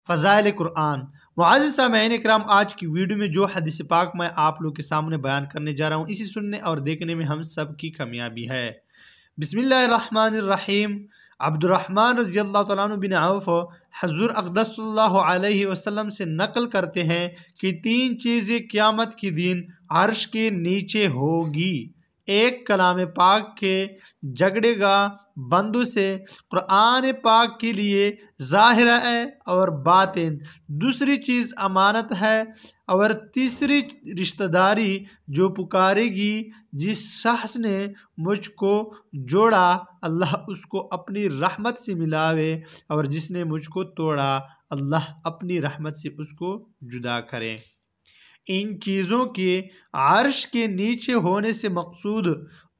فضائل قرآن۔ معزز سامعین اکرام، آج کی ویڈیو میں جو حدیث پاک میں آپ لوگ کے سامنے بیان کرنے جا رہا ہوں، اسی سننے اور دیکھنے میں ہم سب کی کامیابی ہے۔ بسم اللہ الرحمن الرحیم۔ عبد الرحمن رضی اللہ تعالیٰ عنہ بن عوف حضور اقدس صلی اللہ علیہ وسلم سے نقل کرتے ہیں کہ 3 چیزیں قیامت کے دن عرش کے نیچے ہوگی۔ ایک کلام پاک کے جھگڑے گا بندوں سے، قرآن پاک کے لیے ظاہر ہے اور باطن، دوسری چیز امانت ہے، اور تیسری رشتہ داری جو پکارے گی۔ جس شخص نے مجھ کو جوڑا اللہ اس کو اپنی رحمت سے ملاوے، اور جس نے مجھ کو توڑا اللہ اپنی رحمت سے اس کو جدا کرے۔ ان چیزوں کے عرش کے نیچے ہونے سے مقصود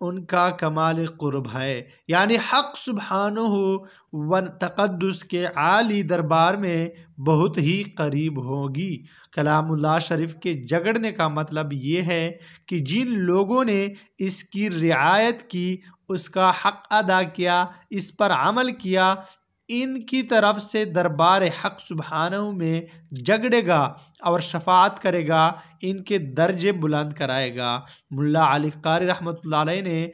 ان کا کمال قرب ہے، یعنی حق سبحانہ و تقدس کے عالی دربار میں بہت ہی قریب ہوگی۔ کلام اللہ شریف کے جھگڑنے کا مطلب یہ ہے کہ جن لوگوں نے اس کی رعایت کی، اس کا حق ادا کیا، اس پر عمل کیا، ان کی طرف سے دربار حق سبحانہ میں جھگڑے گا اور شفاعت کرے گا، ان کے درجے بلند کرائے گا۔ ملا علی قاری رحمۃ اللہ علیہ نے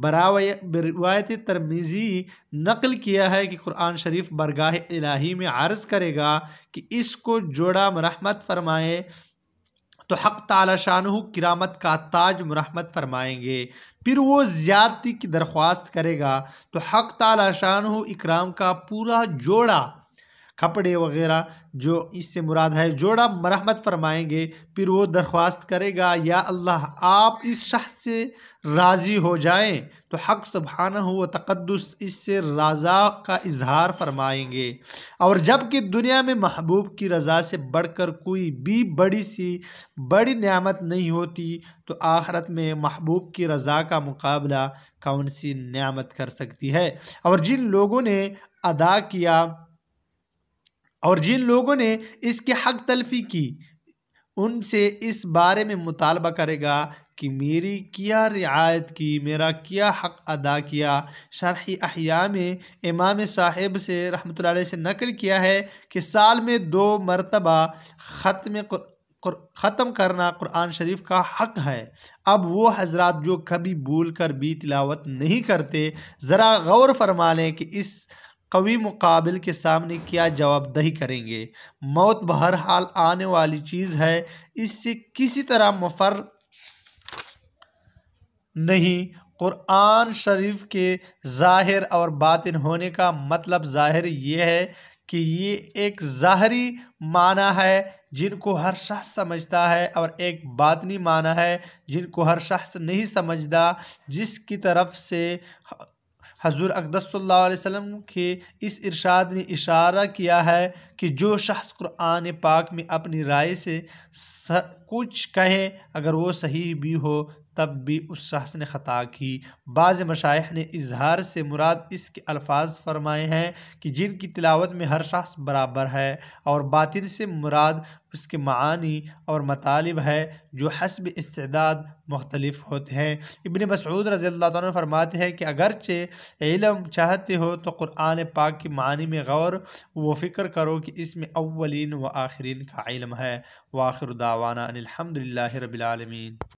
بروایت ترمذی نقل کیا ہے کہ قرآن شریف برگاہ الہی میں عرض کرے گا کہ اس کو جوڑا مرحمت فرمائے، تو حق تعالی شانہ کرامت کا تاج مرحمت فرمائیں گے۔ پھر وہ زیادتی کی درخواست کرے گا تو حق تعالی شانہ اکرام کا پورا جوڑا، کپڑے وغیرہ جو اس سے مراد ہے، جوڑا مرحمت فرمائیں گے۔ پھر وہ درخواست کرے گا یا اللہ آپ اس شخص سے راضی ہو جائیں، تو حق سبحانہ و تقدس اس سے رضا کا اظہار فرمائیں گے۔ اور جب کہ دنیا میں محبوب کی رضا سے بڑھ کر کوئی بھی بڑی نعمت نہیں ہوتی، تو آخرت میں محبوب کی رضا کا مقابلہ کون سی نعمت کر سکتی ہے؟ اور جن لوگوں نے اس کے حق تلفی کی، ان سے اس بارے میں مطالبہ کرے گا کہ میری کیا رعایت کی، میرا کیا حق ادا کیا۔ شرح احیاء میں امام صاحب سے رحمۃ اللہ علیہ سے نقل کیا ہے کہ سال میں 2 مرتبہ ختم کرنا قرآن شریف کا حق ہے۔ اب وہ حضرات جو کبھی بھول کر بھی تلاوت نہیں کرتے، ذرا غور فرما لیں کہ اس قوی مقابل کے سامنے کیا جواب دہی کریں گے۔ موت بہرحال آنے والی چیز ہے، اس سے کسی طرح مفر نہیں۔ قرآن شریف کے ظاہر اور باطن ہونے کا مطلب ظاہر یہ ہے کہ یہ ایک ظاہری معنی ہے جن کو ہر شخص سمجھتا ہے، اور ایک باطنی معنی ہے جن کو ہر شخص نہیں سمجھتا، جس کی طرف سے حضور اقدس صلی اللہ علیہ وسلم کے اس ارشاد نے اشارہ کیا ہے کہ جو شخص قرآن پاک میں اپنی رائے سے کچھ کہے، اگر وہ صحیح بھی ہو تب بھی اس شخص نے خطا کی۔ بعض مشائخ نے اظہار سے مراد اس کے الفاظ فرمائے ہیں کہ جن کی تلاوت میں ہر شخص برابر ہے، اور باطن سے مراد اس کے معانی اور مطالب ہے جو حسب استعداد مختلف ہوتے ہیں۔ ابن مسعود رضی اللہ عنہ فرماتے ہیں کہ اگرچہ علم چاہتے ہو تو قرآن پاک کے معنی میں غور و فکر کرو کہ اس میں اولین و آخرین کا علم ہے۔ وآخر دعوانا ان الحمد للہ رب العالمین۔